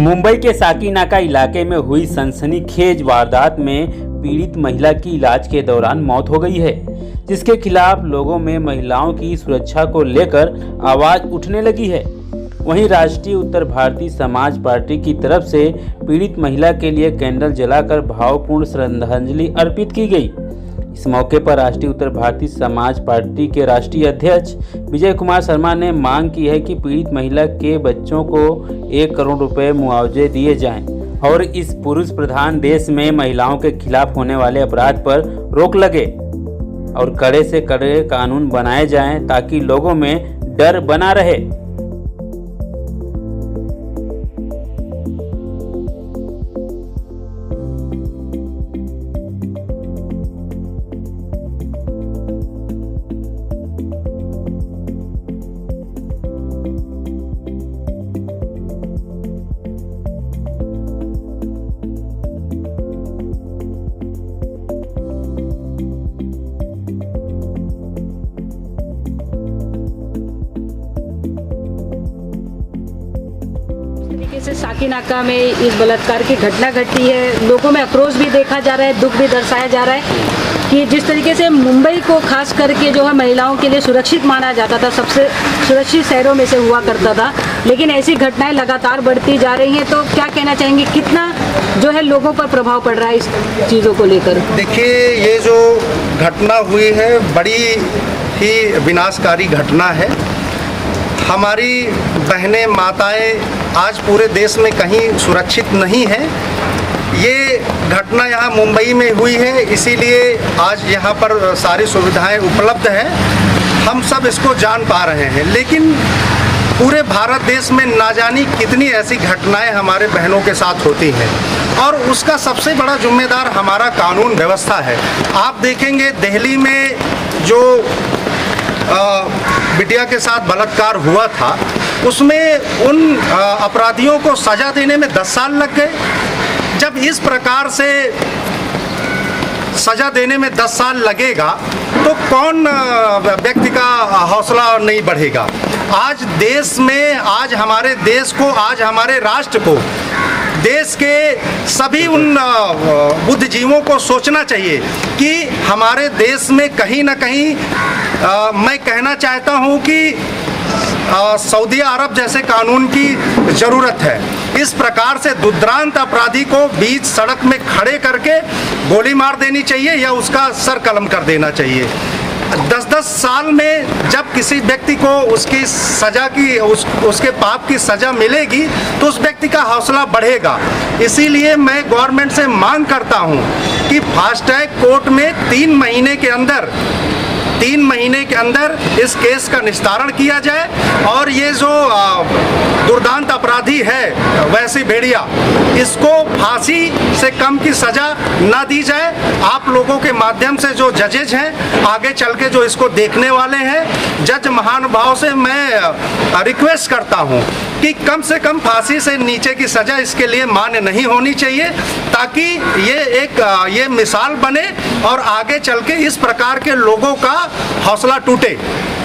मुंबई के साकीनाका इलाके में हुई सनसनीखेज वारदात में पीड़ित महिला की इलाज के दौरान मौत हो गई है, जिसके खिलाफ लोगों में महिलाओं की सुरक्षा को लेकर आवाज उठने लगी है। वहीं राष्ट्रीय उत्तर भारतीय समाज पार्टी की तरफ से पीड़ित महिला के लिए कैंडल जलाकर भावपूर्ण श्रद्धांजलि अर्पित की गई। इस मौके पर राष्ट्रीय उत्तर भारतीय समाज पार्टी के राष्ट्रीय अध्यक्ष विजय कुमार शर्मा ने मांग की है कि पीड़ित महिला के बच्चों को 1 करोड़ रुपए मुआवजे दिए जाएं और इस पुरुष प्रधान देश में महिलाओं के खिलाफ होने वाले अपराध पर रोक लगे और कड़े से कड़े कानून बनाए जाएं ताकि लोगों में डर बना रहे। से साकीनाका में इस बलात्कार की घटना घटी है। लोगों में आक्रोश भी देखा जा रहा है, दुख भी दर्शाया जा रहा है कि जिस तरीके से मुंबई को खास करके जो है महिलाओं के लिए सुरक्षित माना जाता था, सबसे सुरक्षित शहरों में से हुआ करता था, लेकिन ऐसी घटनाएं लगातार बढ़ती जा रही हैं। तो क्या कहना चाहेंगे, कितना जो है लोगों पर प्रभाव पड़ रहा है इस चीज़ों को लेकर? देखिए, ये जो घटना हुई है बड़ी ही विनाशकारी घटना है। हमारी बहनें माताएं आज पूरे देश में कहीं सुरक्षित नहीं हैं। ये घटना यहाँ मुंबई में हुई है, इसीलिए आज यहाँ पर सारी सुविधाएं उपलब्ध हैं। हम सब इसको जान पा रहे हैं, लेकिन पूरे भारत देश में ना जानी कितनी ऐसी घटनाएं हमारे बहनों के साथ होती हैं और उसका सबसे बड़ा जिम्मेदार हमारा कानून व्यवस्था है। आप देखेंगे दिल्ली में जो बिटिया के साथ बलात्कार हुआ था, उसमें उन अपराधियों को सजा देने में 10 साल लग गए। जब इस प्रकार से सजा देने में 10 साल लगेगा तो कौन व्यक्ति का हौसला नहीं बढ़ेगा। आज देश में, आज हमारे देश को, आज हमारे राष्ट्र को, देश के सभी उन बुद्धिजीवों को सोचना चाहिए कि हमारे देश में कहीं ना कहीं मैं कहना चाहता हूं कि सऊदी अरब जैसे कानून की ज़रूरत है। इस प्रकार से दुर्दांत अपराधी को बीच सड़क में खड़े करके गोली मार देनी चाहिए या उसका सर कलम कर देना चाहिए। 10-10 साल में जब किसी व्यक्ति को उसकी सजा की उसके पाप की सजा मिलेगी तो उस व्यक्ति का हौसला बढ़ेगा। इसीलिए मैं गवर्नमेंट से मांग करता हूं कि फास्ट ट्रैक कोर्ट में 3 महीने के अंदर इस केस का निस्तारण किया जाए और ये जो दुर्दांत अपराधी है वैसी भेड़िया, इसको फांसी से कम की सजा ना दी जाए। आप लोगों के माध्यम से जो जजेज हैं, आगे चल के जो इसको देखने वाले हैं, जज महानुभाव से मैं रिक्वेस्ट करता हूं कि कम से कम फांसी से नीचे की सजा इसके लिए मान्य नहीं होनी चाहिए, ताकि ये मिसाल बने और आगे चल के इस प्रकार के लोगों का हौसला टूटे।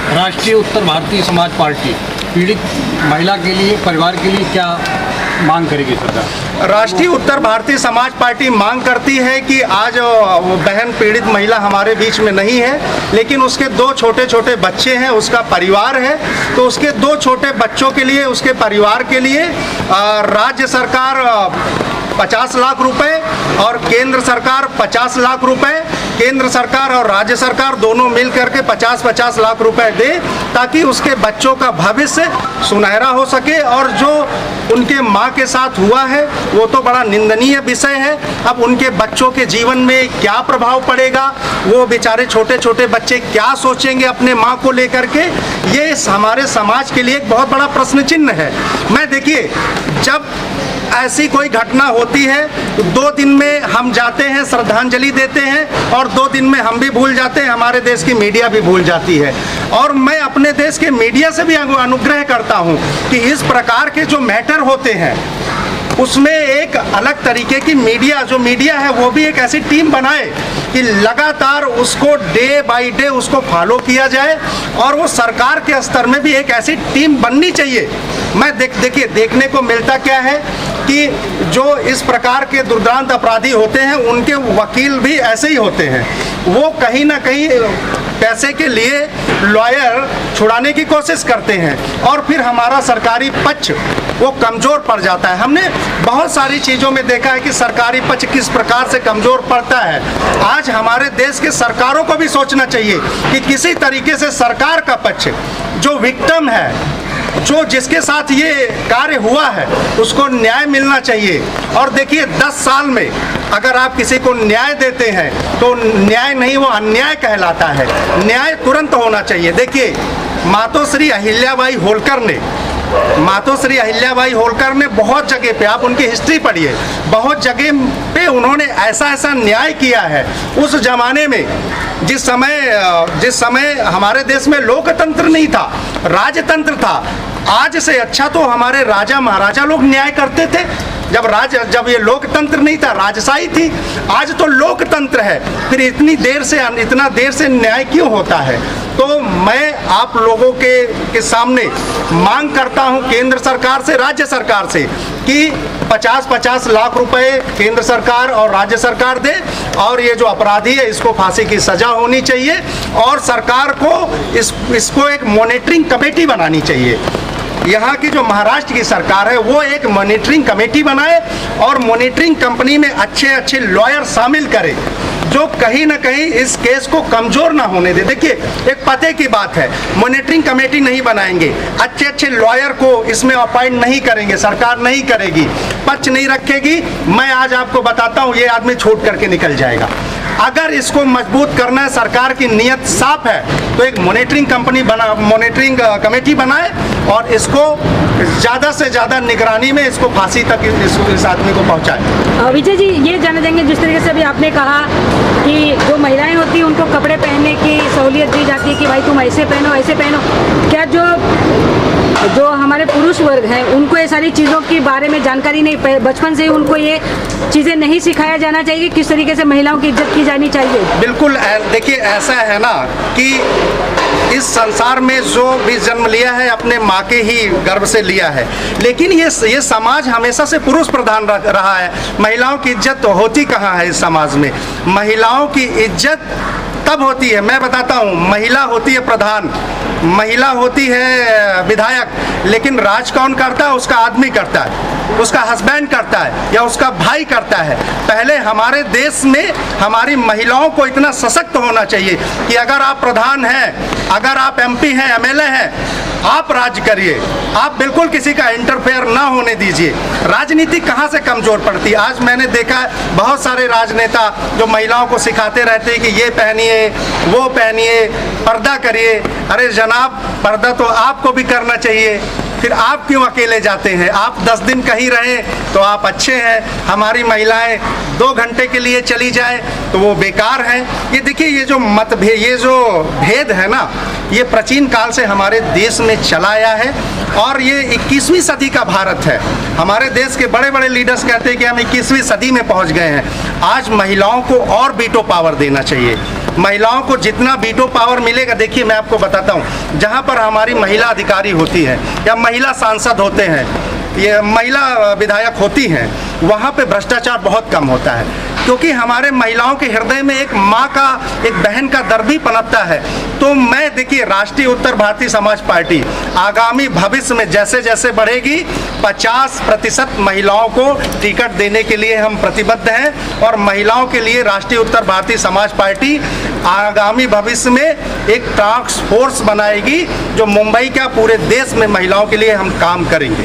राष्ट्रीय उत्तर भारतीय समाज पार्टी पीड़ित महिला के लिए, परिवार के लिए क्या मांग करेगी सरकार? राष्ट्रीय उत्तर भारतीय समाज पार्टी मांग करती है कि आज वो बहन पीड़ित महिला हमारे बीच में नहीं है, लेकिन उसके 2 छोटे छोटे बच्चे हैं, उसका परिवार है। तो उसके 2 छोटे बच्चों के लिए, उसके परिवार के लिए राज्य सरकार 50 लाख रुपए और केंद्र सरकार 50 लाख रुपए, केंद्र सरकार और राज्य सरकार दोनों मिल करके 50-50 लाख रुपए दे, ताकि उसके बच्चों का भविष्य सुनहरा हो सके। और जो उनके माँ के साथ हुआ है वो तो बड़ा निंदनीय विषय है। अब उनके बच्चों के जीवन में क्या प्रभाव पड़ेगा, वो बेचारे छोटे छोटे बच्चे क्या सोचेंगे अपने माँ को लेकर के, ये हमारे समाज के लिए एक बहुत बड़ा प्रश्न चिन्ह है। मैं देखिए, जब ऐसी कोई घटना होती है तो 2 दिन में हम जाते हैं, श्रद्धांजलि देते हैं और 2 दिन में हम भी भूल जाते हैं, हमारे देश की मीडिया भी भूल जाती है। और मैं अपने देश के मीडिया से भी अनुग्रह करता हूं कि इस प्रकार के जो मैटर होते हैं उसमें एक अलग तरीके की मीडिया है वो भी एक ऐसी टीम बनाए कि लगातार उसको डे बाय डे उसको फॉलो किया जाए और वो सरकार के स्तर में भी एक ऐसी टीम बननी चाहिए। मैं देखिए देखने को मिलता क्या है कि जो इस प्रकार के दुर्दांत अपराधी होते हैं उनके वकील भी ऐसे ही होते हैं। वो कहीं ना कहीं पैसे के लिए लॉयर छुड़ाने की कोशिश करते हैं और फिर हमारा सरकारी पक्ष वो कमज़ोर पड़ जाता है। हमने बहुत सारी चीज़ों में देखा है कि सरकारी पक्ष किस प्रकार से कमज़ोर पड़ता है। आज हमारे देश के सरकारों को भी सोचना चाहिए कि किसी तरीके से सरकार का पक्ष जो विक्टिम है, जो जिसके साथ ये कार्य हुआ है, उसको न्याय मिलना चाहिए। और देखिए 10 साल में अगर आप किसी को न्याय देते हैं तो न्याय नहीं, वो अन्याय कहलाता है। न्याय तुरंत होना चाहिए। देखिए मातोश्री अहिल्याबाई होलकर ने बहुत जगह पे, आप उनकी हिस्ट्री पढ़िए, बहुत जगह पे उन्होंने ऐसा न्याय किया है। उस जमाने में जिस समय हमारे देश में लोकतंत्र नहीं था, राजतंत्र था, आज से अच्छा तो हमारे राजा महाराजा लोग न्याय करते थे। जब ये लोकतंत्र नहीं था, राजशाही थी। आज तो लोकतंत्र है, फिर इतना देर से न्याय क्यों होता है? तो मैं आप लोगों के सामने मांग करता हूं केंद्र सरकार से, राज्य सरकार से कि 50-50 लाख रुपए केंद्र सरकार और राज्य सरकार दे और ये जो अपराधी है इसको फांसी की सजा होनी चाहिए और सरकार को इसको एक मॉनिटरिंग कमेटी बनानी चाहिए। यहाँ की जो महाराष्ट्र की सरकार है वो एक मॉनिटरिंग कमेटी बनाए और मॉनिटरिंग कंपनी में अच्छे लॉयर शामिल करे जो कहीं ना कहीं इस केस को कमजोर ना होने दे। देखिए एक पते की बात है, मॉनिटरिंग कमेटी नहीं बनाएंगे, अच्छे लॉयर को इसमें अपॉइंट नहीं करेंगे, सरकार नहीं करेगी, पक्ष नहीं रखेगी, मैं आज आपको बताता हूँ ये आदमी छोड़ करके निकल जाएगा। अगर इसको मजबूत करना है, सरकार की नीयत साफ है, तो एक मॉनिटरिंग कमेटी बनाए और इसको ज़्यादा से ज़्यादा निगरानी में इसको फांसी तक इस आदमी को पहुंचाए। विजय जी, ये जाना चाहेंगे जिस तरीके से अभी आपने कहा कि जो महिलाएं होती हैं उनको कपड़े पहनने की सहूलियत दी जाती है कि भाई तुम ऐसे पहनो, क्या जो हमारे पुरुष वर्ग हैं उनको ये सारी चीज़ों के बारे में जानकारी नहीं, बचपन से ही उनको ये चीज़ें नहीं सिखाया जाना चाहिए किस तरीके से महिलाओं की इज्जत की जानी चाहिए? बिल्कुल, देखिए ऐसा है ना कि इस संसार में जो भी जन्म लिया है अपने माँ के ही गर्भ से लिया है, लेकिन ये समाज हमेशा से पुरुष प्रधान रहा है। महिलाओं की इज्जत तो होती कहाँ है इस समाज में? महिलाओं की इज्जत तब होती है, मैं बताता हूँ, महिला होती है प्रधान, महिला होती है विधायक, लेकिन राज कौन करता है? उसका आदमी करता है, उसका हस्बैंड करता है या उसका भाई करता है। पहले हमारे देश में हमारी महिलाओं को इतना सशक्त होना चाहिए कि अगर आप प्रधान हैं, अगर आप MP हैं, MLA हैं, आप राज करिए, आप बिल्कुल किसी का इंटरफेयर ना होने दीजिए। राजनीति कहाँ से कमजोर पड़ती है? आज मैंने देखा बहुत सारे राजनेता जो महिलाओं को सिखाते रहते हैं कि ये पहनिए, वो पहनिए, पर्दा करिए। अरे जनाब, पर्दा तो आपको भी करना चाहिए, फिर आप क्यों अकेले जाते हैं? आप 10 दिन कहीं रहें तो आप अच्छे हैं, हमारी महिलाएं 2 घंटे के लिए चली जाए तो वो बेकार हैं। ये देखिए, ये जो मतभेद, ये जो भेद है ना, ये प्राचीन काल से हमारे देश में चला आया है और ये 21वीं सदी का भारत है। हमारे देश के बड़े बड़े लीडर्स कहते हैं कि हम 21वीं सदी में पहुंच गए हैं। आज महिलाओं को और वीटो पावर देना चाहिए। महिलाओं को जितना वीटो पावर मिलेगा, देखिए मैं आपको बताता हूँ, जहाँ पर हमारी महिला अधिकारी होती है या महिला सांसद होते हैं, ये महिला विधायक होती हैं, वहाँ पे भ्रष्टाचार बहुत कम होता है, क्योंकि हमारे महिलाओं के हृदय में एक माँ का, एक बहन का दर्द भी पनपता है। तो मैं देखिए, राष्ट्रीय उत्तर भारतीय समाज पार्टी आगामी भविष्य में जैसे जैसे बढ़ेगी, 50% महिलाओं को टिकट देने के लिए हम प्रतिबद्ध हैं और महिलाओं के लिए राष्ट्रीय उत्तर भारतीय समाज पार्टी आगामी भविष्य में एक टास्क फोर्स बनाएगी जो मुंबई का पूरे देश में महिलाओं के लिए हम काम करेंगे।